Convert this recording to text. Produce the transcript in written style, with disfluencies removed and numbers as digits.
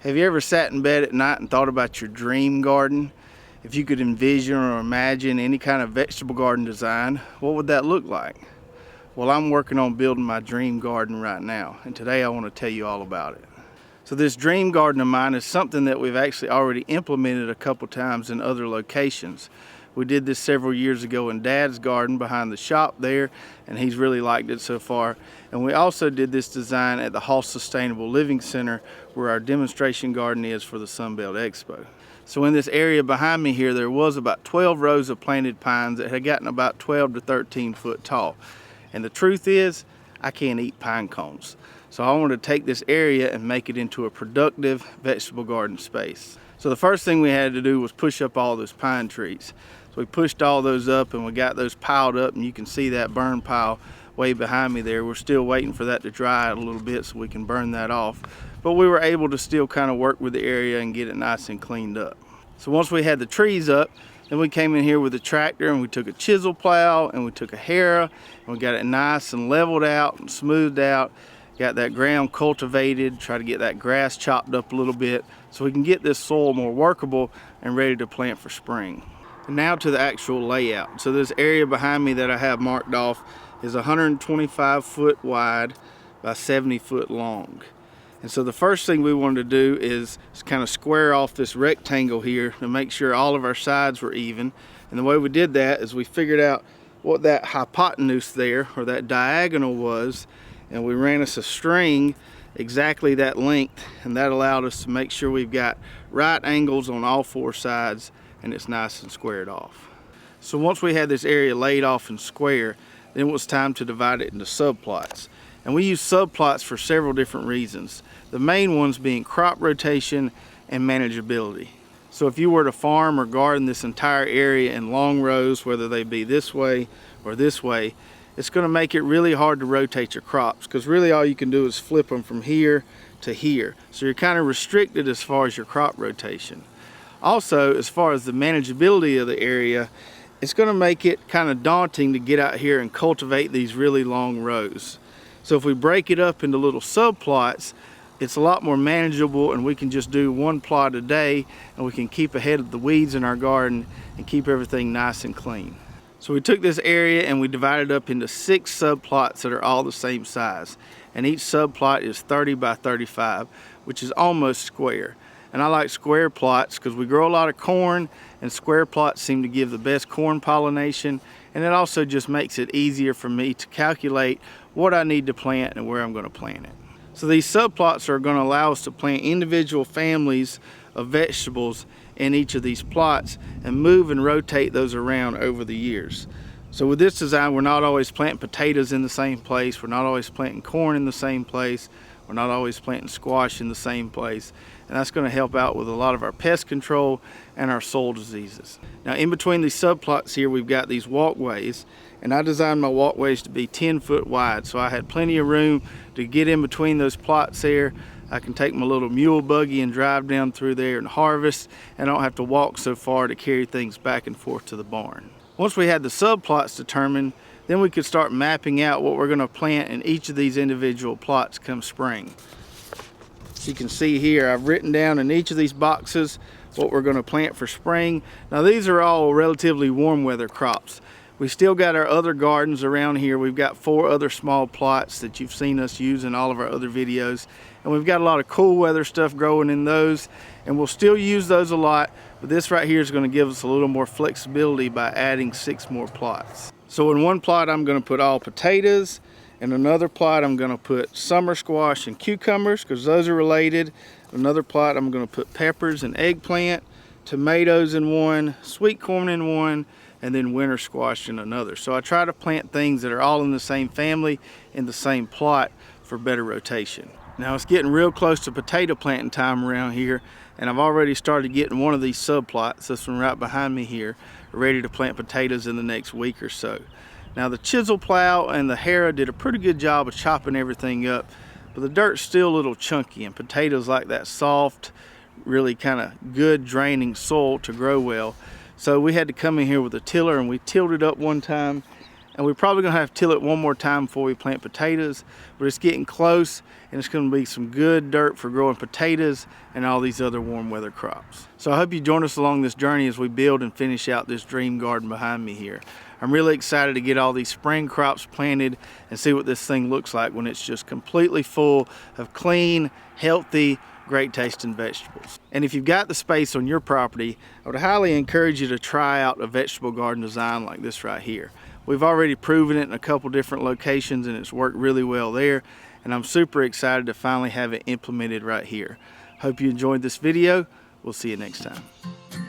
Have you ever sat in bed at night and thought about your dream garden? If you could envision or imagine any kind of vegetable garden design, what would that look like? Well, I'm working on building my dream garden right now, and today I want to tell you all about it. So this dream garden of mine is something that we've actually already implemented a couple times in other locations. We did this several years ago in Dad's garden behind the shop there, and he's really liked it so far. And we also did this design at the Hall Sustainable Living Center, where our demonstration garden is for the Sunbelt Expo. So in this area behind me here, there was about 12 rows of planted pines that had gotten about 12 to 13 foot tall. And the truth is, I can't eat pine cones. So I wanted to take this area and make it into a productive vegetable garden space. So the first thing we had to do was push up all those pine trees. So we pushed all those up and we got those piled up, and you can see that burn pile way behind me there. We're still waiting for that to dry out a little bit so we can burn that off. But we were able to still kind of work with the area and get it nice and cleaned up. So once we had the trees up, then we came in here with a tractor and we took a chisel plow and we took a harrow and we got it nice and leveled out and smoothed out. Got that ground cultivated, try to get that grass chopped up a little bit so we can get this soil more workable and ready to plant for spring. And now to the actual layout. So this area behind me that I have marked off is 125 foot wide by 70 foot long. And so the first thing we wanted to do is kind of square off this rectangle here to make sure all of our sides were even. And the way we did that is we figured out what that hypotenuse there, or that diagonal, was, and we ran us a string exactly that length, and that allowed us to make sure we've got right angles on all four sides and it's nice and squared off. So once we had this area laid off and square, then it was time to divide it into subplots. And we use subplots for several different reasons. The main ones being crop rotation and manageability. So if you were to farm or garden this entire area in long rows, whether they be this way or this way, it's going to make it really hard to rotate your crops, because really all you can do is flip them from here to here. So you're kind of restricted as far as your crop rotation. Also, as far as the manageability of the area, it's going to make it kind of daunting to get out here and cultivate these really long rows. So if we break it up into little subplots, it's a lot more manageable, and we can just do one plot a day, and we can keep ahead of the weeds in our garden and keep everything nice and clean. So we took this area and we divided it up into 6 subplots that are all the same size. And each subplot is 30 by 35, which is almost square. And I like square plots because we grow a lot of corn, and square plots seem to give the best corn pollination, and it also just makes it easier for me to calculate what I need to plant and where I'm going to plant it. So these subplots are going to allow us to plant individual families of vegetables in each of these plots and move and rotate those around over the years. So with this design, we're not always planting potatoes in the same place, we're not always planting corn in the same place, we're not always planting squash in the same place, and that's going to help out with a lot of our pest control and our soil diseases. Now in between these subplots here, we've got these walkways, and I designed my walkways to be 10 foot wide, so I had plenty of room to get in between those plots there. I can take my little mule buggy and drive down through there and harvest, and I don't have to walk so far to carry things back and forth to the barn. Once we had the subplots determined, then we could start mapping out what we're going to plant in each of these individual plots come spring. As you can see here, I've written down in each of these boxes what we're going to plant for spring. Now these are all relatively warm weather crops. We still got our other gardens around here. We've got 4 other small plots that you've seen us use in all of our other videos. And we've got a lot of cool weather stuff growing in those, and we'll still use those a lot, but this right here is going to give us a little more flexibility by adding 6 more plots. So in one plot I'm going to put all potatoes, in another plot I'm going to put summer squash and cucumbers because those are related. Another plot I'm going to put peppers and eggplant, tomatoes in one, sweet corn in one, and then winter squash in another. So I try to plant things that are all in the same family in the same plot for better rotation. Now it's getting real close to potato planting time around here, and I've already started getting one of these subplots, this one right behind me here, ready to plant potatoes in the next week or so. Now the chisel plow and the harrow did a pretty good job of chopping everything up, but the dirt's still a little chunky, and potatoes like that soft, really kind of good draining soil to grow well. So we had to come in here with a tiller, and we tilled it up one time, And we're probably gonna have to till it one more time before we plant potatoes, but it's getting close, and it's gonna be some good dirt for growing potatoes and all these other warm weather crops. So I hope you join us along this journey as we build and finish out this dream garden behind me here. I'm really excited to get all these spring crops planted and see what this thing looks like when it's just completely full of clean, healthy, great tasting vegetables. And if you've got the space on your property, I would highly encourage you to try out a vegetable garden design like this right here. We've already proven it in a couple different locations and it's worked really well there, and I'm super excited to finally have it implemented right here. Hope you enjoyed this video. We'll see you next time.